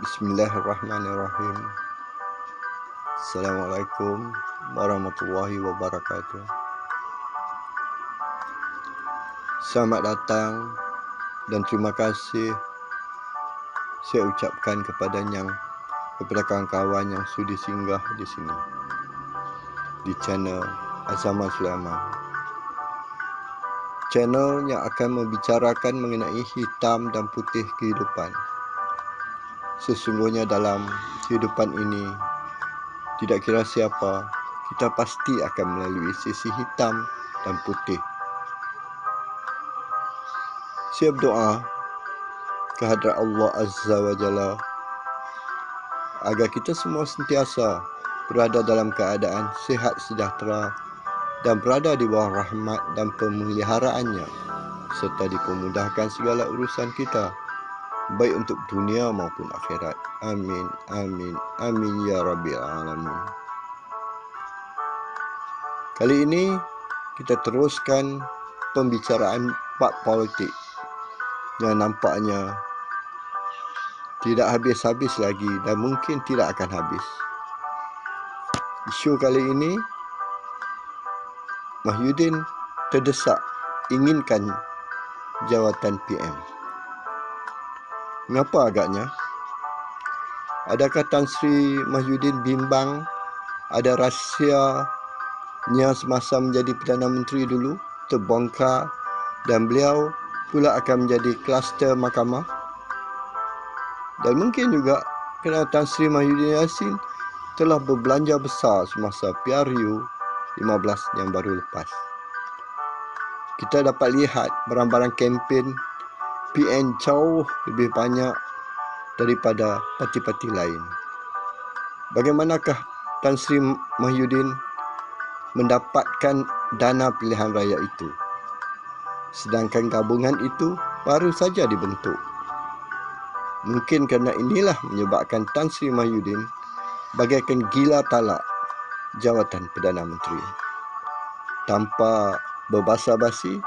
Bismillahirrahmanirrahim. Assalamualaikum warahmatullahi wabarakatuh. Selamat datang dan terima kasih saya ucapkan kepada kawan-kawan yang sudi singgah di sini di channel Azama Sulaiman. Channel yang akan membicarakan mengenai hitam dan putih kehidupan. Sesungguhnya dalam kehidupan ini, tidak kira siapa, kita pasti akan melalui sisi hitam dan putih. Saya berdoa kehadrat Allah Azza wa Jalla agar kita semua sentiasa berada dalam keadaan sihat sejahtera dan berada di bawah rahmat dan pemeliharaannya, serta dipermudahkan segala urusan kita, baik untuk dunia maupun akhirat. Amin, amin, amin ya Rabbil Alamin. Kali ini kita teruskan pembicaraan bab politik yang nampaknya tidak habis-habis lagi dan mungkin tidak akan habis. Isu kali ini, Mahyudin terdesak inginkan jawatan PM. Mengapa agaknya? Adakah Tan Sri Mahyudin bimbang ada rahsianya semasa menjadi Perdana Menteri dulu terbongkar dan beliau pula akan menjadi kluster mahkamah? Dan mungkin juga kerana Tan Sri Mahyudin Yassin telah berbelanja besar semasa PRU 15 yang baru lepas. Kita dapat lihat barang-barang kempen PN jauh lebih banyak daripada parti-parti lain. Bagaimanakah Tan Sri Mahyudin mendapatkan dana pilihan raya itu, sedangkan gabungan itu baru saja dibentuk? Mungkin kerana inilah menyebabkan Tan Sri Mahyudin bagaikan gila talak jawatan Perdana Menteri. Tanpa berbasa-basi,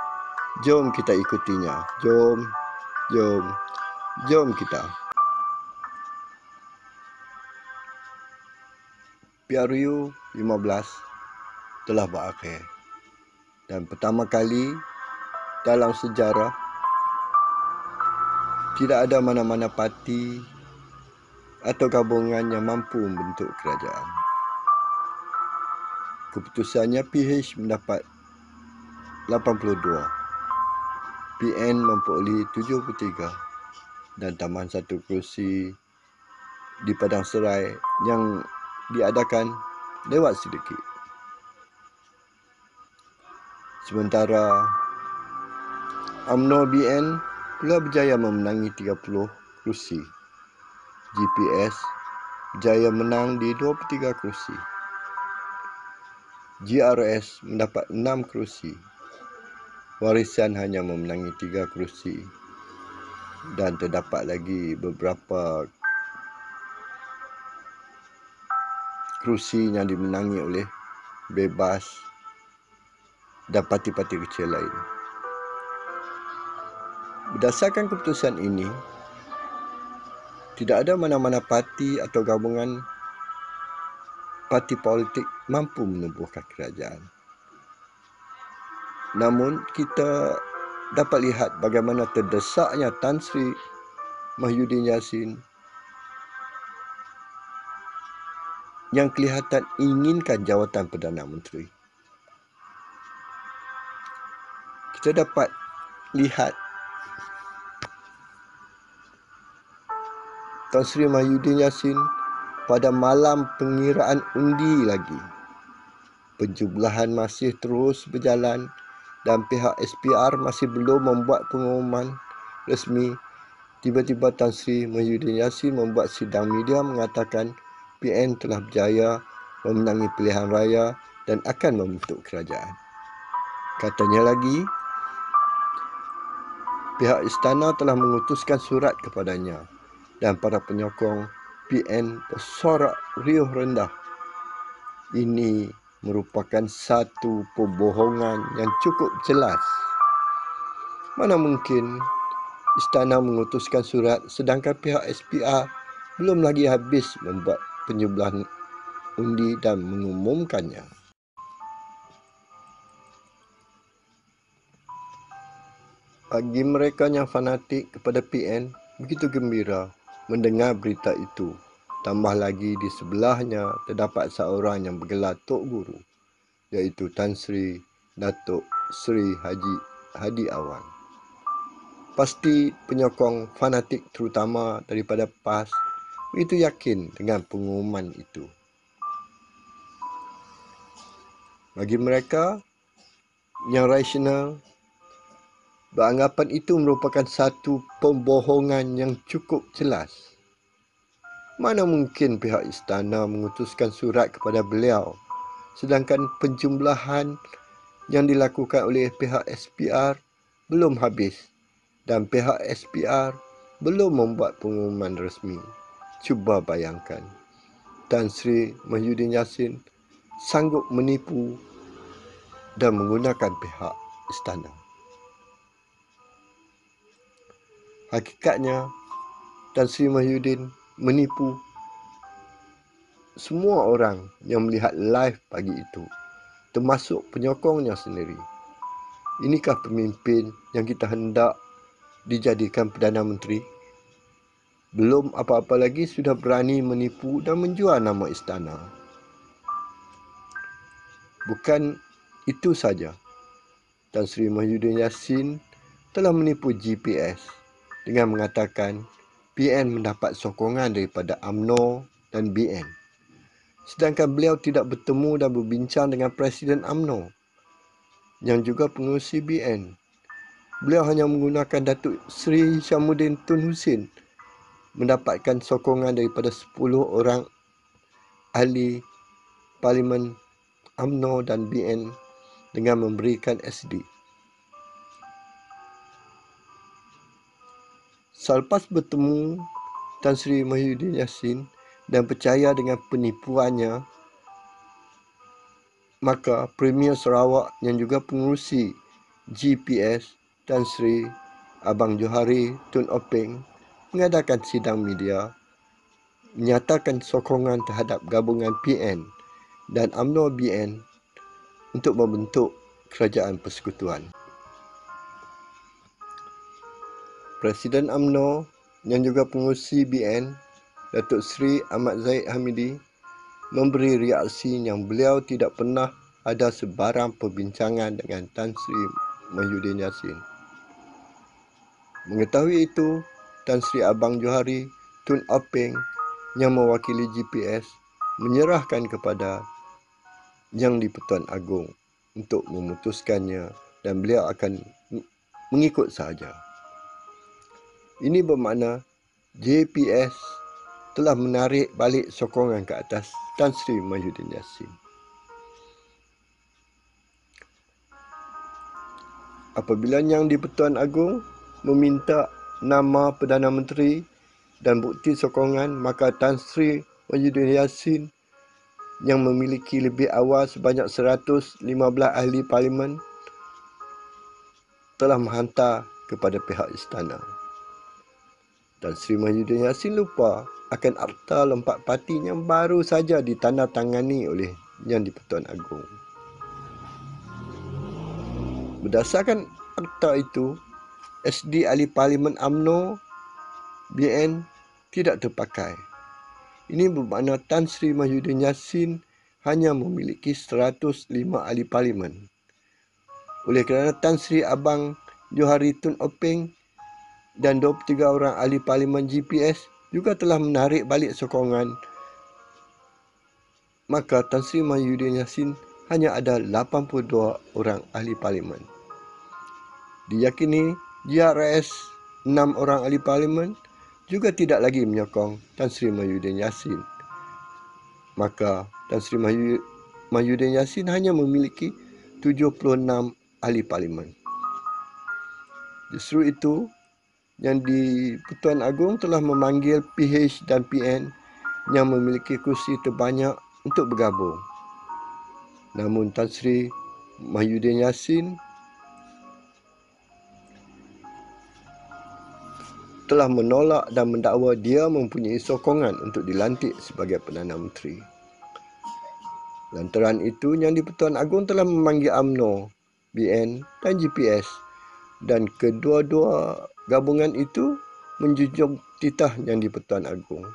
jom kita ikutinya. Jom kita. PRU 15 telah berakhir. Dan pertama kali dalam sejarah, tidak ada mana-mana parti atau gabungan yang mampu membentuk kerajaan. Keputusannya PH mendapat 82, PN memperolehi 73 dan tambahan satu kerusi di Padang Serai yang diadakan lewat sedikit. Sementara UMNO BN pula berjaya memenangi 30 kerusi. GPS berjaya menang di 23 kerusi. GRS mendapat 6 kerusi. Warisan hanya memenangi 3 kerusi. Dan terdapat lagi beberapa kerusi yang dimenangi oleh Bebas dan parti-parti kecil lain. Berdasarkan keputusan ini, tidak ada mana-mana parti atau gabungan parti politik mampu menubuhkan kerajaan. Namun, kita dapat lihat bagaimana terdesaknya Tan Sri Mahyudin Yassin yang kelihatan inginkan jawatan Perdana Menteri. Kita dapat lihat Tan Sri Mahyudin Yassin pada malam pengiraan undi lagi. Penjumlahan masih terus berjalan dan pihak SPR masih belum membuat pengumuman resmi. Tiba-tiba Tan Sri Mahyudin Yassin membuat sidang media mengatakan PN telah berjaya memenangi pilihan raya dan akan membentuk kerajaan. Katanya lagi, pihak istana telah mengutuskan surat kepadanya dan para penyokong PN bersorak riuh rendah. Ini merupakan satu pembohongan yang cukup jelas. Mana mungkin istana mengutuskan surat sedangkan pihak SPR belum lagi habis membuat penjumlahan undi dan mengumumkannya. Bagi mereka yang fanatik kepada PN, begitu gembira mendengar berita itu. Tambah lagi di sebelahnya terdapat seorang yang bergelar Tok Guru, iaitu Tan Sri Datuk Sri Haji Hadi Awan. Pasti penyokong fanatik terutama daripada PAS begitu yakin dengan pengumuman itu. Bagi mereka yang rasional, beranggapan itu merupakan satu pembohongan yang cukup jelas. Mana mungkin pihak istana mengutuskan surat kepada beliau, sedangkan penjumlahan yang dilakukan oleh pihak SPR belum habis dan pihak SPR belum membuat pengumuman resmi. Cuba bayangkan, Tan Sri Mahyudin Yassin sanggup menipu dan menggunakan pihak istana. Hakikatnya, Tan Sri Mahyudin menipu semua orang yang melihat live pagi itu, termasuk penyokongnya sendiri. Inikah pemimpin yang kita hendak dijadikan Perdana Menteri? Belum apa-apa lagi sudah berani menipu dan menjual nama istana. Bukan itu saja, Tan Sri Mahyudin Yassin telah menipu GPS dengan mengatakan PN mendapat sokongan daripada UMNO dan BN. Sedangkan beliau tidak bertemu dan berbincang dengan Presiden UMNO yang juga pengerusi BN. Beliau hanya menggunakan Datuk Seri Hishamuddin Tun Hussein mendapatkan sokongan daripada 10 orang ahli Parlimen UMNO dan BN dengan memberikan SD. Selepas bertemu Tan Sri Mahyudin Yassin dan percaya dengan penipuannya, maka Premier Sarawak yang juga pengurusi GPS Tan Sri Abang Johari Tun Openg mengadakan sidang media menyatakan sokongan terhadap gabungan PN dan UMNO BN untuk membentuk kerajaan persekutuan. Presiden UMNO yang juga pengurusi BN, Datuk Seri Ahmad Zahid Hamidi, memberi reaksi yang beliau tidak pernah ada sebarang perbincangan dengan Tan Sri Mahyudin Yassin. Mengetahui itu, Tan Sri Abang Johari Tun Openg yang mewakili GPS menyerahkan kepada Yang di-Pertuan Agong untuk memutuskannya dan beliau akan mengikut sahaja. Ini bermakna JPS telah menarik balik sokongan ke atas Tan Sri Mahyudin Yassin. Apabila Yang di-Pertuan Agong meminta nama Perdana Menteri dan bukti sokongan, maka Tan Sri Mahyudin Yassin yang memiliki lebih awal sebanyak 115 ahli parlimen telah menghantar kepada pihak istana. Tan Sri Mahyudin Yassin lupa akan akta lompat parti yang baru saja ditandatangani oleh Yang di-Pertuan Agong. Berdasarkan akta itu, SD ahli parlimen UMNO BN tidak terpakai. Ini bermakna Tan Sri Mahyudin Yassin hanya memiliki 105 ahli parlimen. Oleh kerana Tan Sri Abang Johari Tun Openg dan 23 orang ahli parlimen GPS juga telah menarik balik sokongan, maka Tan Sri Mahyudin Yassin hanya ada 82 orang ahli parlimen. Diyakini GRS 6 orang ahli parlimen juga tidak lagi menyokong Tan Sri Mahyudin Yassin. Maka Tan Sri Mahyudin Yassin hanya memiliki 76 ahli parlimen. Justru itu, Yang di-Pertuan Agong telah memanggil PH dan PN yang memiliki kursi terbanyak untuk bergabung. Namun Tan Sri Mahyudin Yassin telah menolak dan mendakwa dia mempunyai sokongan untuk dilantik sebagai Perdana Menteri. Lantaran itu, Yang di-Pertuan Agong telah memanggil UMNO, BN dan GPS, dan kedua-dua gabungan itu menjunjung titah Yang di-Pertuan Agong.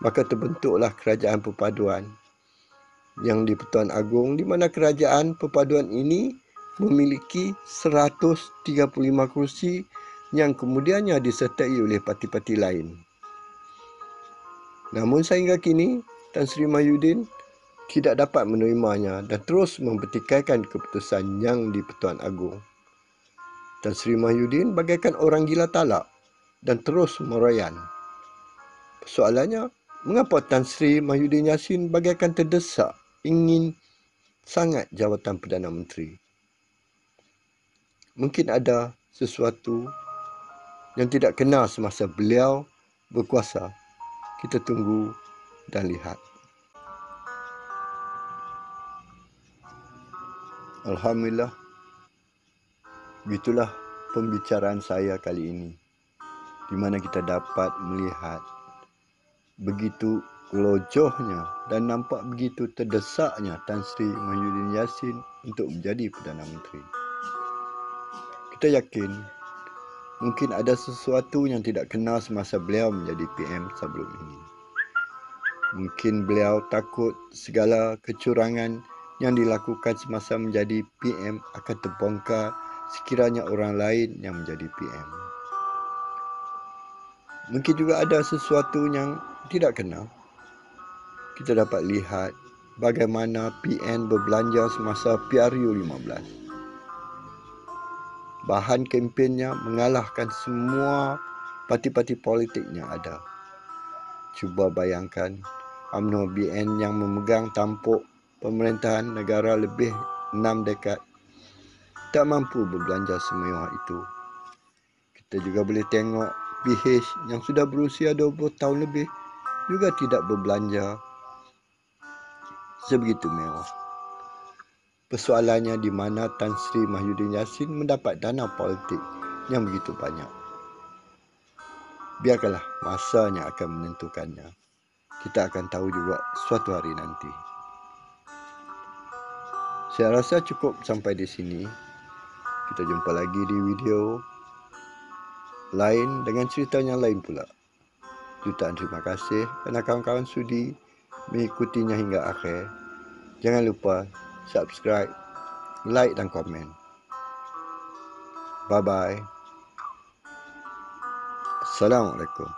Maka terbentuklah Kerajaan Perpaduan Yang di-Pertuan Agong, di mana kerajaan perpaduan ini memiliki 135 kerusi yang kemudiannya disertai oleh parti-parti lain. Namun sehingga kini, Tan Sri Mahyudin tidak dapat menerimanya dan terus mempertikaikan keputusan Yang di-Pertuan Agong. Tan Sri Mahyudin bagaikan orang gila talak dan terus meroyan. Soalannya, mengapa Tan Sri Mahyudin Yassin bagaikan terdesak ingin sangat jawatan Perdana Menteri? Mungkin ada sesuatu yang tidak kena semasa beliau berkuasa. Kita tunggu dan lihat. Alhamdulillah, begitulah pembicaraan saya kali ini, di mana kita dapat melihat begitu lojohnya dan nampak begitu terdesaknya Tan Sri Mahyudin Yassin untuk menjadi Perdana Menteri. Kita yakin mungkin ada sesuatu yang tidak kena semasa beliau menjadi PM sebelum ini. Mungkin beliau takut segala kecurangan yang dilakukan semasa menjadi PM akan terbongkar sekiranya orang lain yang menjadi PM. Mungkin juga ada sesuatu yang tidak kena. Kita dapat lihat bagaimana PN berbelanja semasa PRU 15. Bahan kempennya mengalahkan semua parti-parti politik yang ada. Cuba bayangkan UMNO BN yang memegang tampuk pemerintahan negara lebih 6 dekad tak mampu berbelanja semewah itu. Kita juga boleh tengok PH yang sudah berusia 20 tahun lebih juga tidak berbelanja sebegitu mewah. Persoalannya di mana Tan Sri Mahyudin Yassin mendapat dana politik yang begitu banyak. Biarkanlah masanya akan menentukannya. Kita akan tahu juga suatu hari nanti. Saya rasa cukup sampai di sini. Kita jumpa lagi di video lain dengan cerita yang lain pula. Jutaan terima kasih kerana kawan-kawan sudi mengikutinya hingga akhir. Jangan lupa subscribe, like dan komen. Bye-bye. Assalamualaikum.